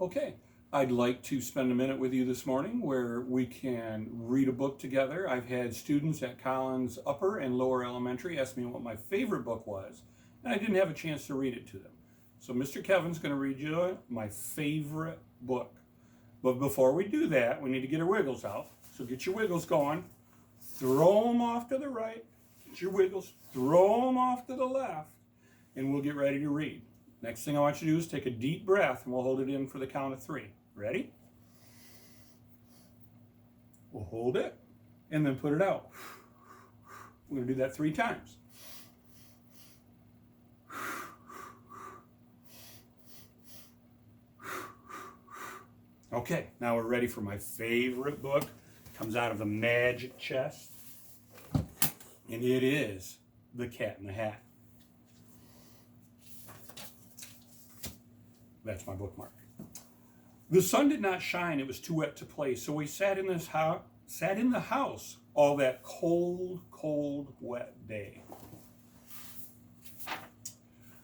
Okay, I'd like to spend a minute with you this morning where we can read a book together. I've had students at Collins Upper and Lower Elementary ask me what my favorite book was, and I didn't have a chance to read it to them. So Mr. Kevin's going to read you my favorite book. But before we do that, we need to get our wiggles out. So get your wiggles going. Throw them off to the right. Get your wiggles. Throw them off to the left. And we'll get ready to read. Next thing I want you to do is take a deep breath, and we'll hold it in for the count of 3. Ready? We'll hold it, and then put it out. We're going to do that 3 times. Okay, now we're ready for my favorite book. It comes out of the magic chest, and it is The Cat in the Hat. That's my bookmark. The sun did not shine, it was too wet to play, so we sat in the house all that cold, wet day.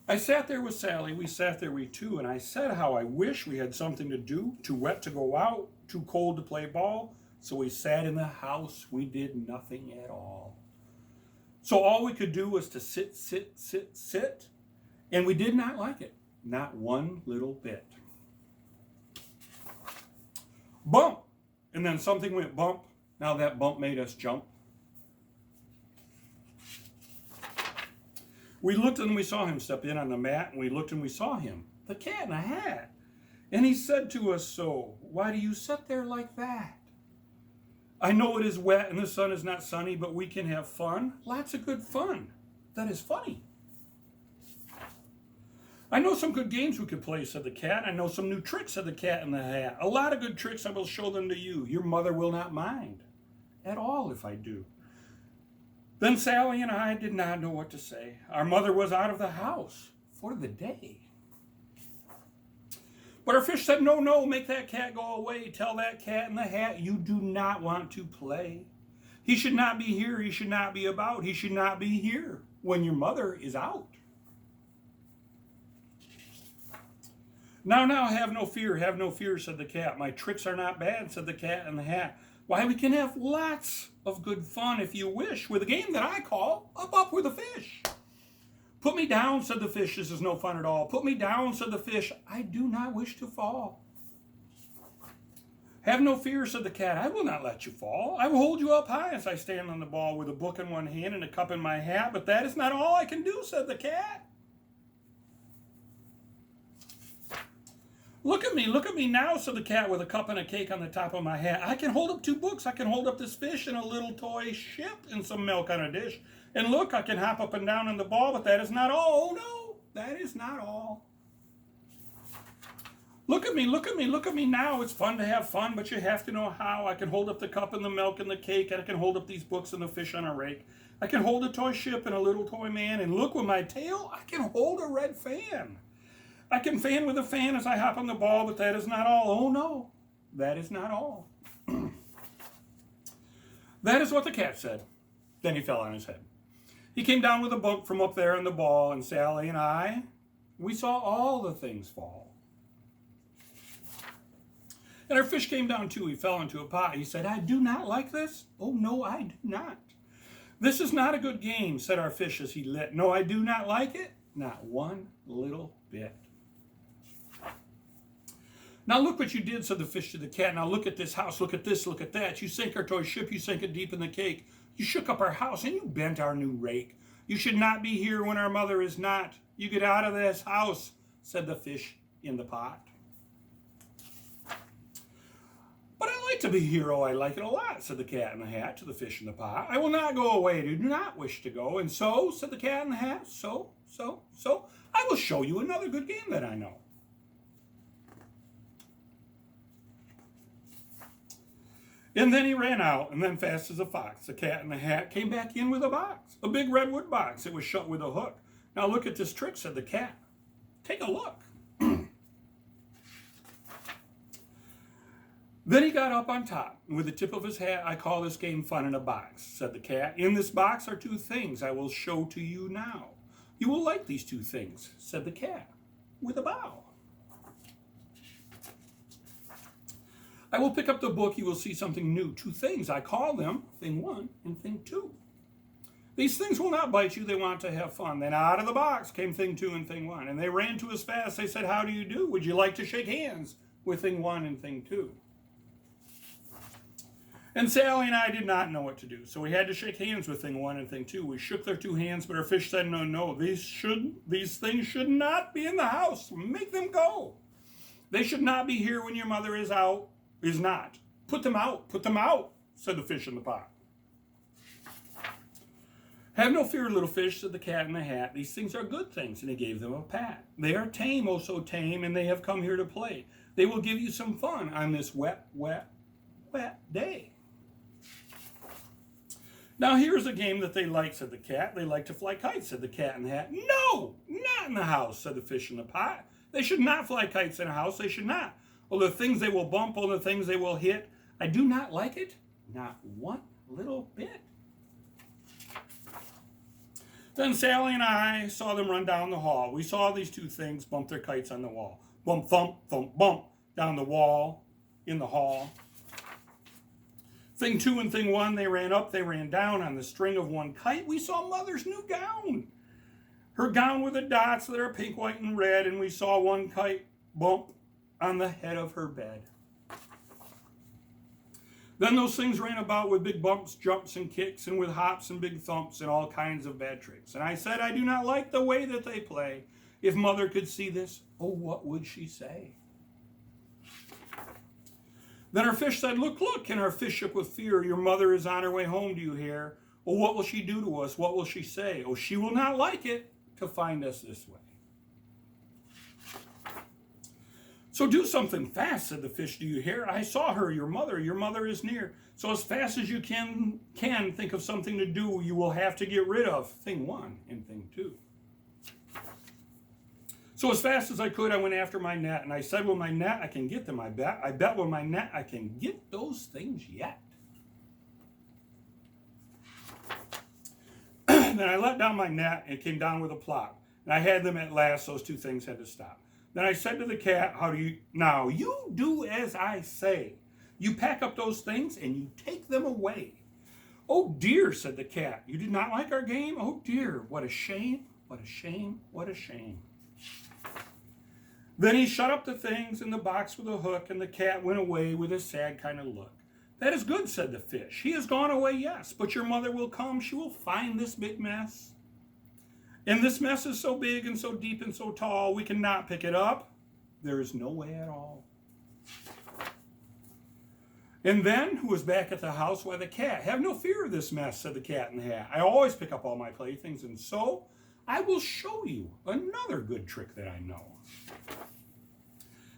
I sat there with Sally, we sat there we two, and I said how I wish we had something to do, too wet to go out, too cold to play ball, so we sat in the house, we did nothing at all. So all we could do was to sit, and we did not like it. Not one little bit. Bump! And then something went bump. Now that bump made us jump. We looked and we saw him step in on the mat, and we looked and we saw him, the cat in the hat. And he said to us, "So, why do you sit there like that? I know it is wet and the sun is not sunny, but we can have fun. Lots of good fun. That is funny. I know some good games we could play," said the cat. "I know some new tricks," said the cat in the hat. "A lot of good tricks, I will show them to you. Your mother will not mind at all if I do." Then Sally and I did not know what to say. Our mother was out of the house for the day. But our fish said, no, make that cat go away. Tell that cat in the hat you do not want to play. He should not be here. He should not be about. He should not be here when your mother is out. Now, have no fear, said the cat. My tricks are not bad, said the cat in the hat. Why, we can have lots of good fun if you wish with a game that I call Up with a Fish. Put me down, said the fish. This is no fun at all. Put me down, said the fish. I do not wish to fall. Have no fear, said the cat. I will not let you fall. I will hold you up high as I stand on the ball with a book in one hand and a cup in my hat. But that is not all I can do, said the cat. Look at me now, said the cat with a cup and a cake on the top of my hat. I can hold up 2 books. I can hold up this fish and a little toy ship and some milk on a dish. And look, I can hop up and down on the ball, but that is not all. Oh no, that is not all. Look at me now. It's fun to have fun, but you have to know how. I can hold up the cup and the milk and the cake, and I can hold up these books and the fish on a rake. I can hold a toy ship and a little toy man, and look, with my tail, I can hold a red fan. I can fan with a fan as I hop on the ball, but that is not all. Oh no, that is not all. That is what the cat said. Then he fell on his head. He came down with a bump from up there on the ball, and Sally and I, we saw all the things fall. And our fish came down too. He fell into a pot. He said, I do not like this. Oh no, I do not. This is not a good game, said our fish as he lit. No, I do not like it. Not one little bit. Now look what you did, said the fish to the cat. Now look at this house, look at this, look at that. You sank our toy ship, you sank it deep in the cake. You shook up our house and you bent our new rake. You should not be here when our mother is not. You get out of this house, said the fish in the pot. But I like to be here, oh, I like it a lot, said the cat in the hat to the fish in the pot. I will not go away, I do not wish to go. And so, said the cat in the hat, so, I will show you another good game that I know. And then he ran out, and then fast as a fox, the cat in the hat came back in with a box, a big redwood box. It was shut with a hook. Now look at this trick, said the cat. Take a look. Then he got up on top, and with the tip of his hat, I call this game fun in a box, said the cat. In this box are 2 things I will show to you now. You will like these 2 things, said the cat, with a bow. I will pick up the book, you will see something new. Two things, I call them thing one and thing two. These things will not bite you, they want to have fun. Then out of the box came thing two and thing one. And they ran to us fast, they said, how do you do? Would you like to shake hands with thing one and thing two? And Sally and I did not know what to do, so we had to shake hands with thing one and thing two. We shook their two hands, but our fish said, no, these things should not be in the house. Make them go. They should not be here when your mother is not. Put them out, said the fish in the pot. Have no fear, little fish, said the cat in the hat. These things are good things, and he gave them a pat. They are tame, oh so tame, and they have come here to play. They will give you some fun on this wet day. Now here's a game that they like, said the cat. They like to fly kites, said the cat in the hat. No, not in the house, said the fish in the pot. They should not fly kites in a house, they should not. All the things they will bump, all the things they will hit. I do not like it, not one little bit. Then Sally and I saw them run down the hall. We saw these two things bump their kites on the wall. Bump, thump, thump, bump, down the wall, in the hall. Thing two and thing one, they ran up, they ran down on the string of one kite. We saw Mother's new gown. Her gown with the dots that are pink, white, and red, and we saw one kite bump on the head of her bed. Then those things ran about with big bumps, jumps, and kicks, and with hops and big thumps and all kinds of bad tricks. And I said, I do not like the way that they play. If Mother could see this, oh, what would she say? Then our fish said, look, and our fish shook with fear. Your mother is on her way home, do you hear? Oh, what will she do to us? What will she say? Oh, she will not like it to find us this way. So do something fast, said the fish, do you hear? I saw her, your mother is near. So as fast as you can think of something to do, you will have to get rid of thing one and thing two. So as fast as I could, I went after my net, and I said, with my net, I can get them, I bet. I bet with my net, I can get those things yet. Then I let down my net, and it came down with a plop. And I had them at last, those two things had to stop. Then I said to the cat, now you do as I say. You pack up those things, and you take them away. Oh dear, said the cat, you did not like our game? Oh dear, what a shame, what a shame, what a shame. Then he shut up the things in the box with a hook, and the cat went away with a sad kind of look. That is good, said the fish. He has gone away, yes, but your mother will come. She will find this big mess. And this mess is so big and so deep and so tall, we cannot pick it up. There is no way at all. And then, who was back at the house? Why, the cat. Have no fear of this mess, said the cat in the hat. I always pick up all my playthings, and so I will show you another good trick that I know.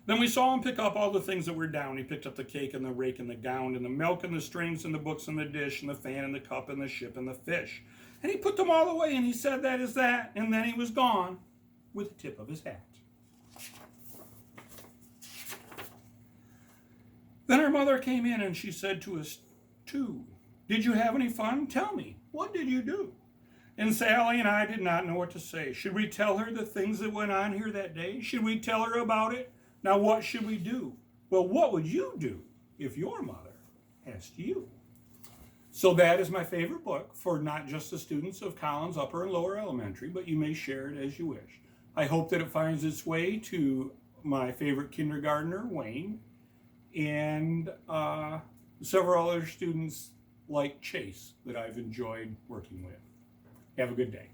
Then we saw him pick up all the things that were down. He picked up the cake and the rake and the gown and the milk and the strings and the books and the dish and the fan and the cup and the ship and the fish. And he put them all away, and he said, that is that. And then he was gone with the tip of his hat. Then our mother came in, and she said to us, too, did you have any fun? Tell me, what did you do? And Sally and I did not know what to say. Should we tell her the things that went on here that day? Should we tell her about it? Now what should we do? Well, what would you do if your mother asked you? So that is my favorite book for not just the students of Collins Upper and Lower Elementary, but you may share it as you wish. I hope that it finds its way to my favorite kindergartner, Wayne, and several other students like Chase that I've enjoyed working with. Have a good day.